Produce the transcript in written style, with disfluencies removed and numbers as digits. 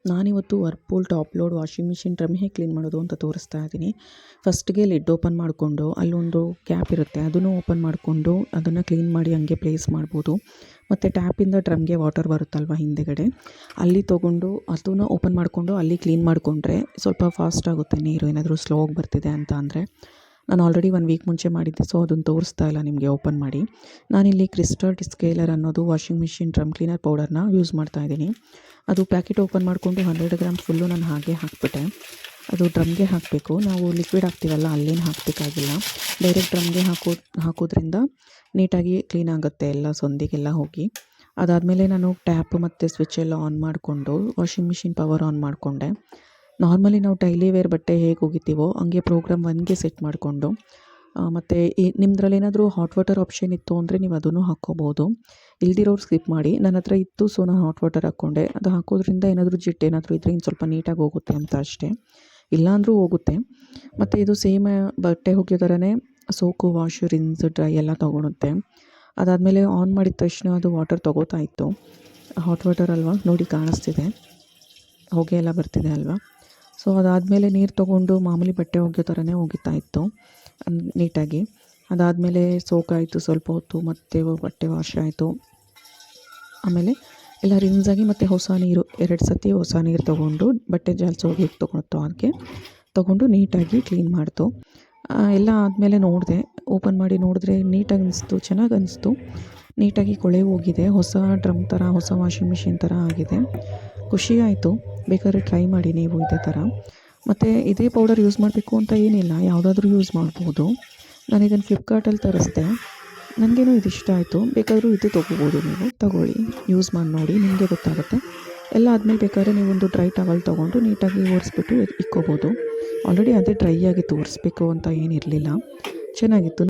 ನಾನಿವತ್ತು Whirlpool top load washing machine drum ಹೇಗೆ clean ಮಾಡೋದು ಅಂತ ತೋರಿಸ್ತಾ ಇದ್ದೀನಿ. ಫಸ್ಟ್ಗೆ ಲಿಡ್ ಓಪನ್ ಮಾಡಿಕೊಂಡು ಅಲ್ಲೊಂದು ಕ್ಯಾಪ್ ಇರುತ್ತೆ, ಅದನ್ನು ಓಪನ್ ಮಾಡಿಕೊಂಡು ಅದನ್ನು ಕ್ಲೀನ್ ಮಾಡಿ ಹಂಗೆ ಪ್ಲೇಸ್ ಮಾಡ್ಬೋದು. ಮತ್ತು ಟ್ಯಾಪಿಂದ ಡ್ರಮ್ಗೆ ವಾಟರ್ ಬರುತ್ತಲ್ವ ಹಿಂದೆಗಡೆ, ಅಲ್ಲಿ ತೊಗೊಂಡು ಅದನ್ನು ಓಪನ್ ಮಾಡಿಕೊಂಡು ಅಲ್ಲಿ ಕ್ಲೀನ್ ಮಾಡಿಕೊಂಡ್ರೆ ಸ್ವಲ್ಪ ಫಾಸ್ಟ್ ಆಗುತ್ತೆ. ನೀರು ಏನಾದರೂ ಸ್ಲೋ ಆಗಿ ಬರ್ತಿದೆ ಅಂತ ಅಂದರೆ, ನಾನು ಆಲ್ರೆಡಿ 1 ವೀಕ್ ಮುಂಚೆ ಮಾಡಿದ್ದೆ, ಸೊ ಅದನ್ನು ತೋರಿಸ್ತಾ ಇಲ್ಲ ನಿಮಗೆ ಓಪನ್ ಮಾಡಿ. ನಾನಿಲ್ಲಿ ಕ್ರಿಸ್ಟಲ್ ಡಿಸ್ಕೇಲರ್ ಅನ್ನೋದು ವಾಷಿಂಗ್ ಮಿಷಿನ್ ಡ್ರಮ್ ಕ್ಲೀನರ್ ಪೌಡರ್ನ ಯೂಸ್ ಮಾಡ್ತಾ ಇದ್ದೀನಿ. ಅದು ಪ್ಯಾಕೆಟ್ ಓಪನ್ ಮಾಡಿಕೊಂಡು 100 ಗ್ರಾಮ್ ಫುಲ್ಲು ನಾನು ಹಾಗೆ ಹಾಕಿಬಿಟ್ಟೆ. ಅದು ಡ್ರಮ್ಗೆ ಹಾಕಬೇಕು, ನಾವು ಲಿಕ್ವಿಡ್ ಹಾಕ್ತೀವಲ್ಲ ಅಲ್ಲೇನು ಹಾಕಬೇಕಾಗಿಲ್ಲ. ಡೈರೆಕ್ಟ್ ಡ್ರಮ್ಗೆ ಹಾಕೋದ್ರಿಂದ ನೀಟಾಗಿ ಕ್ಲೀನ್ ಆಗುತ್ತೆ, ಎಲ್ಲ ಸೊಂದಿಗೆಲ್ಲ ಹೋಗಿ. ಅದಾದಮೇಲೆ ನಾನು ಟ್ಯಾಪ್ ಮತ್ತು ಸ್ವಿಚ್ ಎಲ್ಲ ಆನ್ ಮಾಡಿಕೊಂಡು ವಾಷಿಂಗ್ ಮಿಷಿನ್ ಪವರ್ ಆನ್ ಮಾಡಿಕೊಂಡೆ. ನಾರ್ಮಲಿ ನಾವು ಡೈಲಿ ವೇರ್ ಬಟ್ಟೆ ಹೇಗೆ ಒಗಿತೀವೋ ಹಂಗೆ ಪ್ರೋಗ್ರಾಮ್ 1ಗೆ ಸೆಟ್ ಮಾಡಿಕೊಂಡು, ಮತ್ತು ನಿಮ್ಮದ್ರಲ್ಲಿ ಏನಾದರೂ ಹಾಟ್ ವಾಟರ್ ಆಪ್ಷನ್ ಇತ್ತು ಅಂದರೆ ನೀವು ಅದನ್ನು ಹಾಕ್ಕೋಬೋದು. ಇಲ್ದಿರೋರು ಸ್ಕಿಪ್ ಮಾಡಿ. ನನ್ನ ಹತ್ರ ಇತ್ತು, ಸೊ ನಾನು ಹಾಟ್ ವಾಟರ್ ಹಾಕ್ಕೊಂಡೆ. ಅದು ಹಾಕೋದ್ರಿಂದ ಏನಾದರೂ ಜಿಡ್ಡು ಏನಾದರೂ ಇದ್ದರೆ ಇನ್ನು ಸ್ವಲ್ಪ ನೀಟಾಗಿ ಹೋಗುತ್ತೆ ಅಂತ ಅಷ್ಟೇ, ಇಲ್ಲಾಂದರೂ ಹೋಗುತ್ತೆ. ಮತ್ತು ಇದು ಸೇಮ್ ಬಟ್ಟೆ ಒಗೆಯೋ ಥರನೇ ಸೋಕು, ವಾಶು, ರಿನ್ಸ್, ಡ್ರೈ ಎಲ್ಲ ತೊಗೊಳುತ್ತೆ. ಅದಾದಮೇಲೆ ಆನ್ ಮಾಡಿದ ತಕ್ಷಣ ಅದು ವಾಟರ್ ತೊಗೋತಾ ಇತ್ತು. ಹಾಟ್ ವಾಟರ್ ಅಲ್ವಾ, ನೋಡಿ ಕಾಣಿಸ್ತಿದೆ, ಹೊಗೆ ಎಲ್ಲ ಬರ್ತಿದೆ ಅಲ್ವಾ. ಸೊ ಅದಾದಮೇಲೆ ನೀರು ತೊಗೊಂಡು ಮಾಮೂಲಿ ಬಟ್ಟೆ ಒಗೆಯೋ ಥರನೇ ಒಗಿತಾ ಇತ್ತು ನೀಟಾಗಿ. ಅದಾದಮೇಲೆ ಸೋಕಾಯಿತು ಸ್ವಲ್ಪ ಹೊತ್ತು, ಮತ್ತು ಬಟ್ಟೆ ವಾಶ್ ಆಯಿತು. ಆಮೇಲೆ ಎಲ್ಲ ರಿನ್ಸಾಗಿ ಮತ್ತು ಹೊಸ ನೀರು 2 ಸತಿ ಹೊಸ ನೀರು ತೊಗೊಂಡು ಬಟ್ಟೆ ಜಾಲ್ಸಿ ಒಗೆಯೋಕ್ಕೆ ತೊಗೊಳುತ್ತೋ ಅದಕ್ಕೆ ತೊಗೊಂಡು ನೀಟಾಗಿ ಕ್ಲೀನ್ ಮಾಡ್ತು. ಎಲ್ಲ ಆದಮೇಲೆ ನೋಡಿದೆ, ಓಪನ್ ಮಾಡಿ ನೋಡಿದ್ರೆ ನೀಟಾಗಿ ಅನಿಸ್ತು, ಚೆನ್ನಾಗಿ ಅನಿಸ್ತು. ನೀಟಾಗಿ ಕೊಳೆ ಹೋಗಿದೆ, ಹೊಸ ಡ್ರಮ್ ಥರ, ಹೊಸ ವಾಷಿಂಗ್ ಮಿಷಿನ್ ಥರ ಆಗಿದೆ. ಖುಷಿ ಆಯಿತು. ಬೇಕಾದ್ರೆ ಟ್ರೈ ಮಾಡಿ ನೀವು ಇದೇ ಥರ. ಮತ್ತು ಇದೇ ಪೌಡರ್ ಯೂಸ್ ಮಾಡಬೇಕು ಅಂತ ಏನಿಲ್ಲ, ಯಾವುದಾದ್ರೂ ಯೂಸ್ ಮಾಡ್ಬೋದು. ನಾನು ಇದನ್ನು ಫ್ಲಿಪ್ಕಾರ್ಟಲ್ಲಿ ತರಿಸ್ದೆ, ನನಗೇನೋ ಇದು ಇಷ್ಟ ಆಯಿತು. ಬೇಕಾದರೂ ಇದು ತೊಗೋಬೋದು, ನೀವು ತಗೊಳ್ಳಿ, ಯೂಸ್ ಮಾಡಿ ನೋಡಿ, ನಿಮಗೆ ಗೊತ್ತಾಗುತ್ತೆ. ಎಲ್ಲ ಆದಮೇಲೆ ಬೇಕಾದ್ರೆ ನೀವೊಂದು ಡ್ರೈ ಟವಲ್ ತೊಗೊಂಡು ನೀಟಾಗಿ ಒರೆಸ್ಬಿಟ್ಟು ಇಕ್ಕೋಬೋದು. ಆಲ್ರೆಡಿ ಅದೇ ಡ್ರೈ ಆಗಿತ್ತು, ಒರೆಸ್ಬೇಕು ಅಂತ ಏನಿರಲಿಲ್ಲ, ಚೆನ್ನಾಗಿತ್ತು.